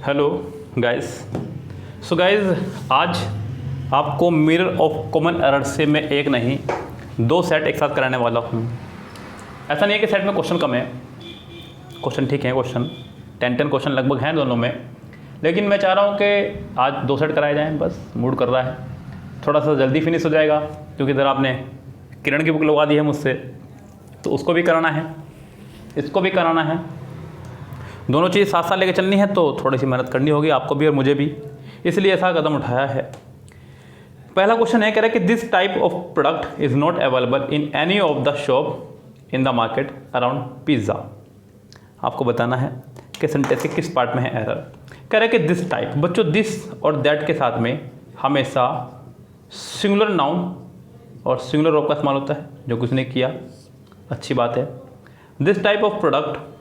Hello guys. So guys, आज आपको mirror of common error से मैं एक नहीं दो सेट एक साथ कराने वाला हूँ। ऐसा नहीं है कि सेट में क्वेश्चन कम है, क्वेश्चन ठीक है, क्वेश्चन 10 क्वेश्चन लगभग हैं दोनों में, लेकिन मैं चाह रहा हूँ कि आज दो सेट कराए जाएँ। बस मूड कर रहा है, थोड़ा सा जल्दी फिनिश हो जाएगा क्योंकि इधर आपने किरण की बुक लगवा दी है मुझसे, तो उसको भी कराना है, इसको भी कराना है। दोनों चीज़ साथ साथ लेके चलनी है, तो थोड़ी सी मेहनत करनी होगी आपको भी और मुझे भी, इसलिए ऐसा कदम उठाया है। पहला क्वेश्चन है, कह रहा है कि this type of product is not available in any of the shop in the market around pizza. आपको बताना है कि सेंटेंस के किस पार्ट में है एरर। कह रहा है कि दिस टाइप, बच्चों दिस और दैट के साथ में हमेशा सिंगुलर नाउन और सिंगुलर वर्ब का इस्तेमाल होता है, जो कुछ ने किया, अच्छी बात है। This type of product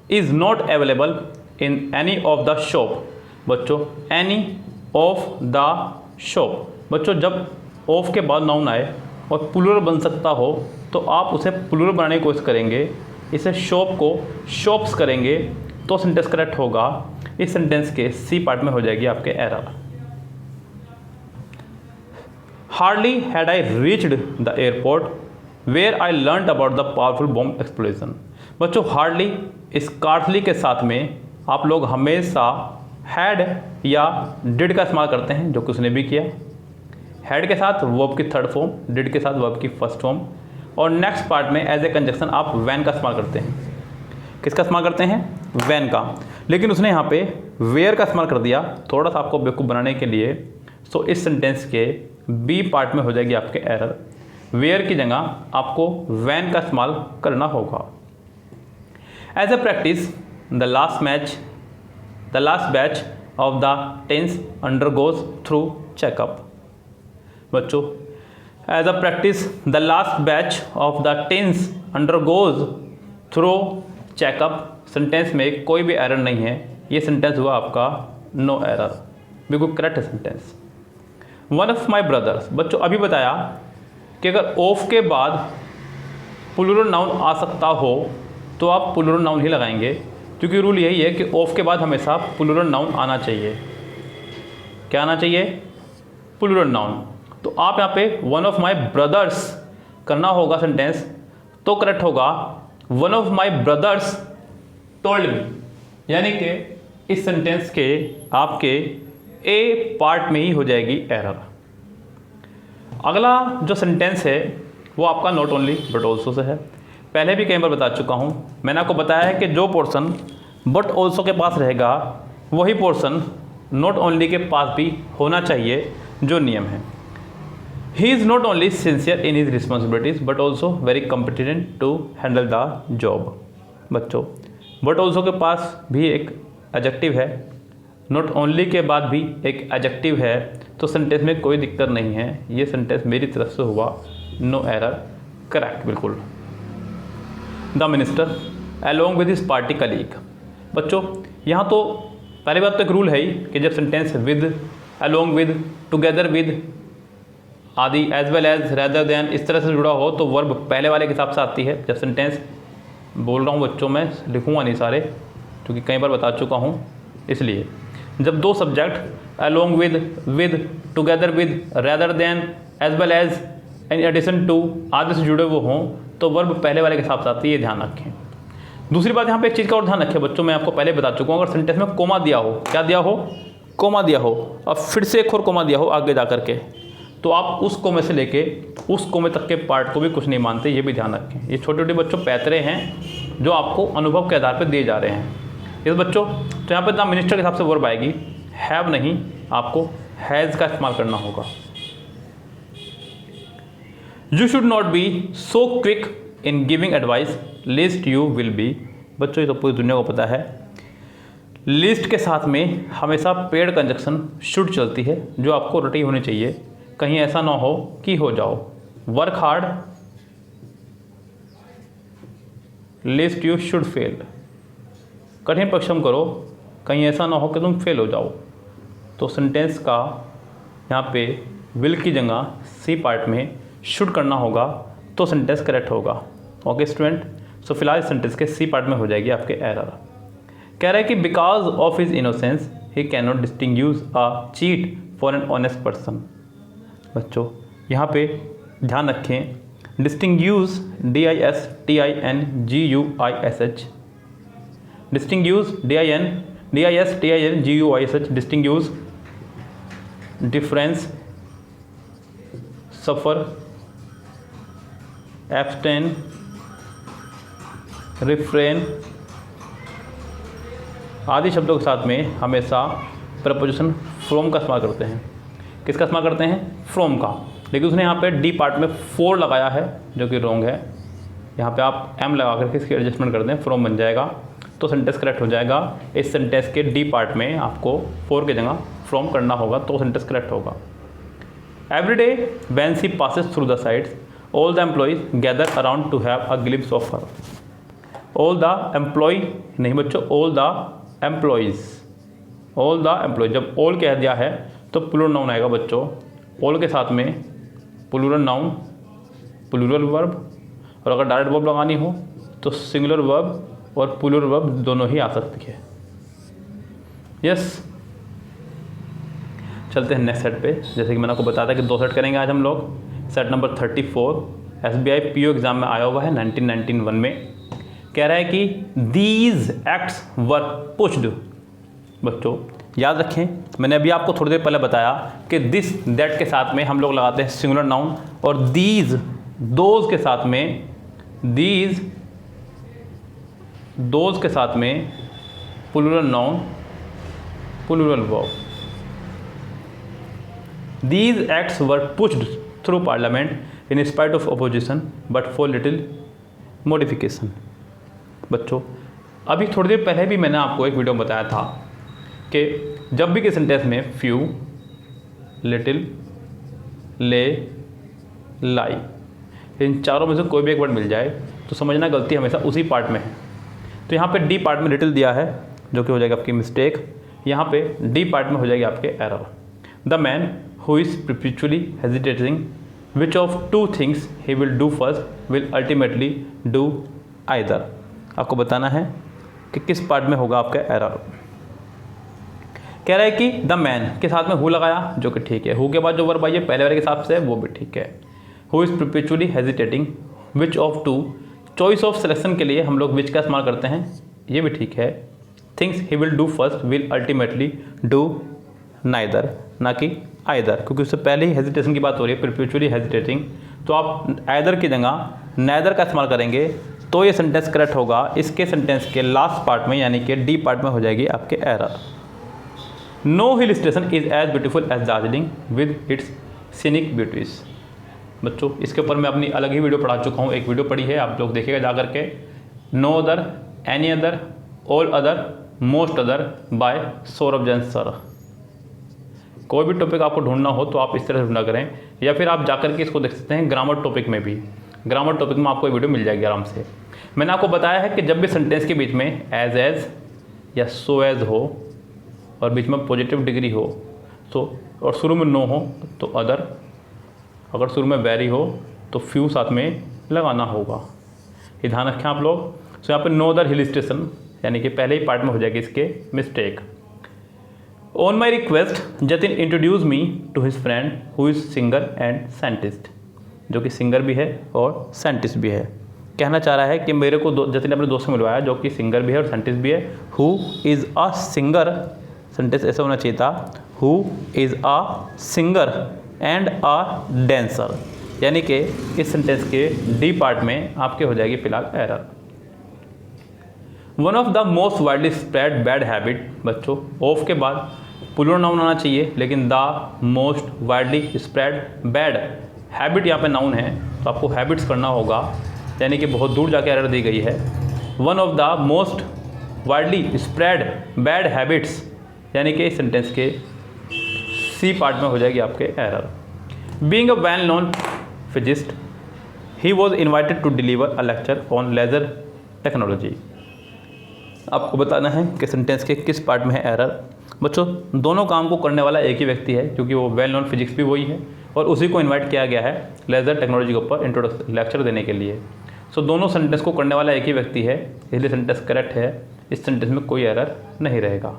is not available in any of the shop. बच्चों एनी ऑफ द शॉप, बच्चों जब ऑफ के बाद नाउन आए और प्लूरल बन सकता हो तो आप उसे प्लूरल बनाने की कोशिश करेंगे, इसे शॉप को शॉप्स करेंगे तो सेंटेंस करेक्ट होगा। इस सेंटेंस के सी पार्ट में हो जाएगी आपके error. Hardly had I reached the airport where I learned about the powerful bomb explosion. बच्चों हार्डली स्कार्सली के साथ में आप लोग हमेशा हैड या डिड का इस्तेमाल करते हैं, जो कि उसने भी किया। हैड के साथ वर्ब की थर्ड फॉर्म, डिड के साथ वर्ब की फर्स्ट फॉर्म, और नेक्स्ट पार्ट में एज ए कंजक्शन आप वैन का इस्तेमाल करते हैं। किसका इस्तेमाल करते हैं? वैन का। लेकिन उसने यहाँ पे वेयर का इस्तेमाल कर दिया, थोड़ा सा आपको बेवकूफ़ बनाने के लिए। सो इस सेंटेंस के बी पार्ट में हो जाएगी आपके एरर। वेयर की जगह आपको वैन का इस्तेमाल करना होगा। As a practice, the last batch of the tens undergoes through checkup. बच्चों, as a practice, the last batch of the tens undergoes through checkup. Sentence में कोई भी एरर नहीं है, ये सेंटेंस हुआ आपका नो एरर, बिल्कुल करेक्ट है sentence. One of my brothers, बच्चों अभी बताया कि अगर ऑफ के बाद प्लूरल नाउन आ सकता हो तो आप प्लूरल नाउन ही लगाएंगे, क्योंकि रूल यही है कि ऑफ के बाद हमेशा प्लूरल नाउन आना चाहिए। क्या आना चाहिए? Plural noun. तो आप यहाँ पे वन ऑफ माई ब्रदर्स करना होगा सेंटेंस, तो करेक्ट होगा one of my brothers told me, यानी कि इस सेंटेंस के आपके ए पार्ट में ही हो जाएगी एरर। अगला जो सेंटेंस है वो आपका not only but also say है। पहले भी कई बार बता चुका हूँ, मैंने आपको बताया है कि जो पोर्शन बट ऑल्सो के पास रहेगा वही पोर्शन नॉट ओनली के पास भी होना चाहिए, जो नियम है। He is not only sincere in his responsibilities but also very competent to handle the job. बच्चों बट ऑल्सो के पास भी एक एडजेक्टिव है, नॉट ओनली के बाद भी एक एडजेक्टिव है, तो सेंटेंस में कोई दिक्कत नहीं है। ये सेंटेंस मेरी तरफ से हुआ नो एरर, करेक्ट बिल्कुल। The minister along with his party colleague. बच्चों यहाँ तो पहली बात तो एक रूल है ही कि जब sentence with, along with, together with आदि, as well as, rather than इस तरह से जुड़ा हो तो वर्ब पहले वाले के हिसाब से आती है। जब सेंटेंस बोल रहा हूँ बच्चों, मैं लिखूँगा नहीं सारे क्योंकि कई बार बता चुका हूँ, इसलिए जब दो subject along with, together with, rather than, as well as, in addition to आदि से जुड़े हुए हों तो वर्ब पहले वाले के हिसाब से आती है, ये ध्यान रखें। दूसरी बात यहाँ पे एक चीज़ का और ध्यान रखें बच्चों, मैं आपको पहले बता चुका हूँ, अगर सेंटेंस में कोमा दिया हो, क्या दिया हो? कोमा दिया हो, और फिर से एक और कोमा दिया हो आगे जा करके, तो आप उस कोमे से लेके उस कोमे तक के पार्ट को भी कुछ नहीं मानते, ये भी ध्यान रखें। ये छोटे छोटे बच्चों पैतरे हैं जो आपको अनुभव के आधार पर दिए जा रहे हैं। इस बच्चों तो यहाँ पर द मिनिस्टर के हिसाब से वर्ब आएगी, हैव नहीं, आपको हैज़ का इस्तेमाल करना होगा। You should not be so quick in giving advice, lest you will be। बच्चों ये तो पूरी दुनिया को पता है, लिस्ट के साथ में हमेशा पेड कंजक्शन शुड चलती है, जो आपको रटी होनी चाहिए, कहीं ऐसा ना हो कि हो जाओ। Work hard लेस्ट you should fail, कठिन परिश्रम करो, कहीं ऐसा ना हो कि तुम फेल हो जाओ। तो सेंटेंस का यहाँ पे विल की जगह सी पार्ट में शुड करना होगा, तो सेंटेंस करेक्ट होगा। ओके स्टूडेंट, सो फिलहाल इस सेंटेंस के सी पार्ट में हो जाएगी आपके एरर। कह रहा है कि because of his innocence he can not distinguish a cheat for an honest person. बच्चों यहाँ पे ध्यान रखें, distinguish DISTINGUISH, distinguish DISTINGUISH, distinguish, difference, suffer, abstain, refrain आदि शब्दों के साथ में हमेशा प्रपोजिशन फ्रॉम का इस्तेमाल करते हैं। किसका इस्तेमाल करते हैं? फ्रॉम का। लेकिन उसने यहाँ पे डी पार्ट में फोर लगाया है जो कि रॉन्ग है। यहाँ पे आप एम लगा करके इसकी एडजस्टमेंट कर दें, फ्रॉम बन जाएगा तो सेंटेंस करेक्ट हो जाएगा। इस सेंटेंस के डी पार्ट में आपको फोर की जगह फ्रॉम करना होगा तो सेंटेंस करेक्ट होगा। Every day when she passes through the sites all the employees gather around to have a glimpse of her. All the employee नहीं बच्चों, all the employees, all the employee. जब all कह दिया है तो plural noun आएगा बच्चों। All के साथ में प्लूरल नाउन, प्लूरल वर्ब, और अगर डायरेक्ट वर्ब लगानी हो तो सिंगुलर वर्ब और प्लूरल वर्ब दोनों ही आ सकती है। यस, चलते हैं नेक्स्ट सेट पे। जैसे कि मैंने आपको बताया था कि 2 सेट करेंगे आज हम लोग। Set number 34 SBI PO exam में आया हुआ है 1991 में। कह रहा है कि दीज एक्ट्स वर पुश्ड। बच्चों याद रखें, मैंने अभी आपको थोड़ी देर पहले बताया कि दिस दैट के साथ में हम लोग लगाते हैं सिंगुलर नाउन, और दीज दोज के साथ में, दीज दोज के साथ में plural noun, plural verb. These acts were pushed through parliament in spite of opposition but for little modification. बच्चों अभी थोड़ी देर पहले भी मैंने आपको एक वीडियो में बताया था कि जब भी किसी सेंटेंस में फ्यू, लिटिल, ले, लाई, इन चारों में से कोई भी एक वर्ड मिल जाए तो समझना गलती हमेशा उसी पार्ट में है। तो यहाँ पे डी पार्ट में लिटिल दिया है जो कि हो जाएगा आपकी मिस्टेक। यहाँ पे डी पार्ट में हो जाएगी आपके error. The man who is perpetually hesitating which of two things he will do first will ultimately do either। आपको बताना है कि किस पार्ट में होगा आपका एरर। कह रहा है कि द मैन के साथ में हु लगाया जो कि ठीक है। हु के बाद जो वर्ब आई है पहले वाले के हिसाब से वो भी ठीक है। Who is perpetually hesitating which of two, choice of selection के लिए हम लोग विच का इस्तेमाल करते हैं, ये भी ठीक है। Things he will do first will ultimately do neither, ना कि आइदर, क्योंकि उससे पहले ही हेजिटेशन की बात हो रही है, perpetually hesitating। तो आप आइदर की जगह नाइदर का इस्तेमाल करेंगे तो ये सेंटेंस करेक्ट होगा। इसके सेंटेंस के लास्ट पार्ट में यानी कि डी पार्ट में हो जाएगी आपके error. No hill station is as beautiful as Darjeeling with its scenic beauties. बच्चों इसके ऊपर मैं अपनी अलग ही वीडियो पढ़ा चुका हूँ, एक वीडियो पढ़ी है, आप लोग देखिएगा जा करके। No other, any other, all other, most other by Saurabh Jain sir. कोई भी टॉपिक आपको ढूंढना हो तो आप इस तरह से ढूंढा करें, या फिर आप जाकर के इसको देख सकते हैं ग्रामर टॉपिक में भी। ग्रामर टॉपिक में आपको वीडियो मिल जाएगी आराम से। मैंने आपको बताया है कि जब भी सेंटेंस के बीच में एज या सो एज हो और बीच में पॉजिटिव डिग्री हो तो, और शुरू में नो हो तो अदर, अगर शुरू में वेरी हो तो फ्यू साथ में लगाना होगा। ये ध्यान रखें आप लोग। सो यहाँ पे नो अदर हिल स्टेशन यानी कि पहले ही पार्ट में हो जाएगी इसके mistake. On my request Jatin introduce me to his friend who is singer and scientist, जो कि सिंगर भी है और साइंटिस्ट भी है। कहना चाह रहा है कि मेरे को जतिन ने अपने दोस्त से मिलवाया जो कि सिंगर भी है और साइंटिस्ट भी है। Who is a singer, sentence ऐसा होना चाहिए था, who is a singer and a dancer, यानी कि इस सेंटेंस के डी पार्ट में आपके हो जाएगी फिलहाल error. One of the most widely spread bad habit. बच्चों ऑफ के बाद प्लूरल नाउन आना चाहिए, लेकिन the most widely spread bad habit यहाँ पे नाउन है तो आपको हैबिट्स करना होगा, यानी कि बहुत दूर जाके एरर दी गई है। One of the most widely spread bad habits यानी कि इस सेंटेंस के सी पार्ट में हो जाएगी आपके error. Being a well known physicist he was invited to deliver a lecture on laser technology. आपको बताना है कि सेंटेंस के किस पार्ट में है एरर। बच्चों दोनों काम को करने वाला एक ही व्यक्ति है, क्योंकि वो वेल नोन फिजिक्स भी वही है और उसी को इनवाइट किया गया है लेज़र टेक्नोलॉजी के ऊपर इंट्रोडक्शन लेक्चर देने के लिए। सो दोनों सेंटेंस को करने वाला एक ही व्यक्ति है, इसलिए सेंटेंस करेक्ट है। इस सेंटेंस में कोई एरर नहीं रहेगा।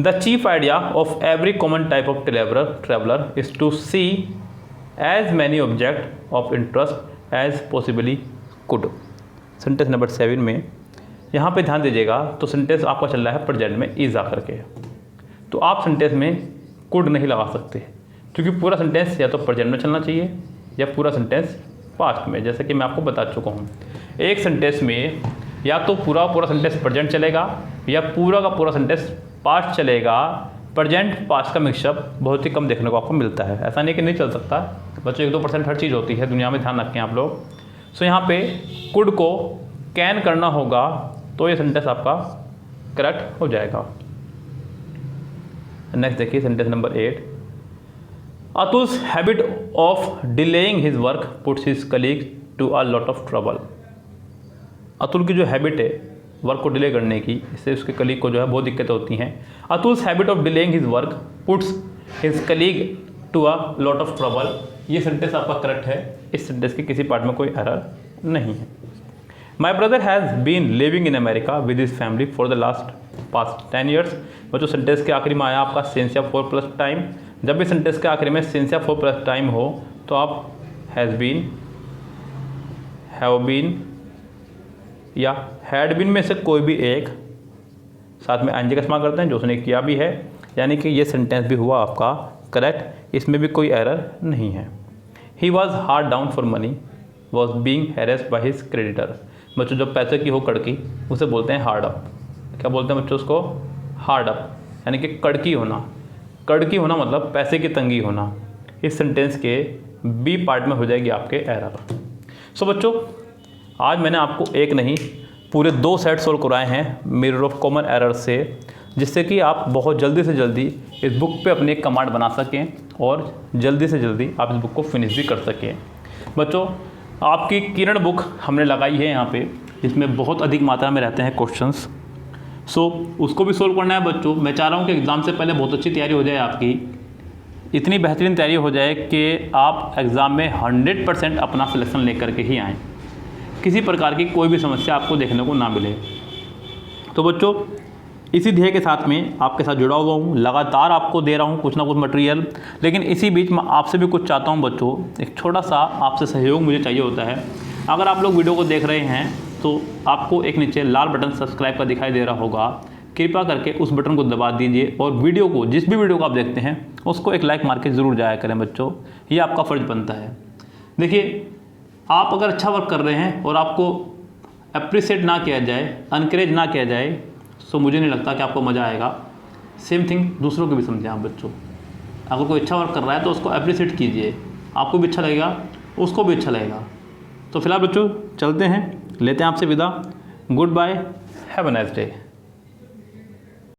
The chief idea of every common type of traveller is to see as many object of interest as possibly could. Sentence number 7 में यहाँ पे ध्यान दीजिएगा, तो सेंटेंस आपका चल रहा है प्रेजेंट में इज आकर के, तो आप सेंटेंस में कुड नहीं लगा सकते क्योंकि पूरा सेंटेंस या तो प्रेजेंट में चलना चाहिए या पूरा सेंटेंस पास्ट में, जैसे कि मैं आपको बता चुका हूँ। एक सेंटेंस में या तो पूरा सेंटेंस प्रेजेंट चलेगा या पूरा का पूरा सेंटेंस पास्ट चलेगा। प्रेजेंट पास्ट का मिक्सअप बहुत ही कम देखने को आपको मिलता है, ऐसा नहीं कि नहीं चल सकता बच्चों, 1-2% हर चीज़ होती है दुनिया में, ध्यान रखें आप लोग। सो यहाँ पे कुड को कैन करना होगा तो ये सेंटेंस आपका करेक्ट हो जाएगा। नेक्स्ट देखिए sentence number 8। Atul's habit of delaying his work puts his colleague to a lot of trouble. Atul की जो हैबिट है वर्क को डिले करने की, इससे उसके कलीग को जो है बहुत दिक्कतें होती हैं। Atul's habit of delaying his work puts his colleague to a lot of trouble. ये सेंटेंस आपका करेक्ट है, इस सेंटेंस के किसी पार्ट में कोई एरर नहीं है। My brother has been living in America with his family for the past 10 years। बच्चों सेंटेंस के आखिरी में आया आपका सेंस या फॉर प्लस टाइम। जब भी सेंटेंस के आखिरी में सेंस या फॉर प्लस टाइम हो तो आप हैज़ बीन, हैव बीन या हैड बीन में से कोई भी एक साथ में आईएनजी का इस्तेमाल करते हैं, जो उसने किया भी है, यानी कि ये सेंटेंस भी हुआ आपका करेक्ट, इसमें भी कोई एरर नहीं है। He was hard down for money was being harassed by his creditor. बच्चों जब पैसे की हो कड़की उसे बोलते हैं हार्ड अप। क्या बोलते हैं बच्चों उसको? हार्ड अप, यानी कि कड़की होना। कड़की होना मतलब पैसे की तंगी होना। इस सेंटेंस के बी पार्ट में हो जाएगी आपके एरर। सो बच्चों आज मैंने आपको एक नहीं पूरे 2 सेट सोल्व कराए हैं मिरर ऑफ कॉमन एरर से, जिससे कि आप बहुत जल्दी से जल्दी इस बुक पे अपनी एक कमांड बना सकें और जल्दी से जल्दी आप इस बुक को फिनिश भी कर सकें। बच्चों आपकी किरण बुक हमने लगाई है यहाँ पे, जिसमें बहुत अधिक मात्रा में रहते हैं क्वेश्चंस। सो उसको भी सोल्व करना है बच्चों। मैं चाह रहा हूँ कि एग्ज़ाम से पहले बहुत अच्छी तैयारी हो जाए आपकी, इतनी बेहतरीन तैयारी हो जाए कि आप एग्ज़ाम में 100% अपना सिलेक्शन लेकर के ही आएँ, किसी प्रकार की कोई भी समस्या आपको देखने को ना मिले। तो बच्चों इसी ध्येय के साथ में आपके साथ जुड़ा हुआ हूँ, लगातार आपको दे रहा हूँ कुछ ना कुछ मटेरियल, लेकिन इसी बीच मैं आपसे भी कुछ चाहता हूँ बच्चों, एक छोटा सा आपसे सहयोग मुझे चाहिए होता है। अगर आप लोग वीडियो को देख रहे हैं तो आपको एक नीचे लाल बटन सब्सक्राइब का दिखाई दे रहा होगा, कृपया करके उस बटन को दबा दीजिए और वीडियो को, जिस भी वीडियो को आप देखते हैं उसको एक लाइक मार के ज़रूर जाया करें बच्चों, ये आपका फ़र्ज़ बनता है। देखिए आप अगर अच्छा वर्क कर रहे हैं और आपको अप्रिशिएट ना किया जाए, अनकरेज ना किया जाए, तो मुझे नहीं लगता कि आपको मज़ा आएगा। सेम थिंग दूसरों को भी समझें आप बच्चों, अगर कोई अच्छा वर्क कर रहा है तो उसको अप्रिशिएट कीजिए, आपको भी अच्छा लगेगा, उसको भी अच्छा लगेगा। तो फिलहाल बच्चों चलते हैं, लेते हैं आपसे विदा। Goodbye, have a nice day.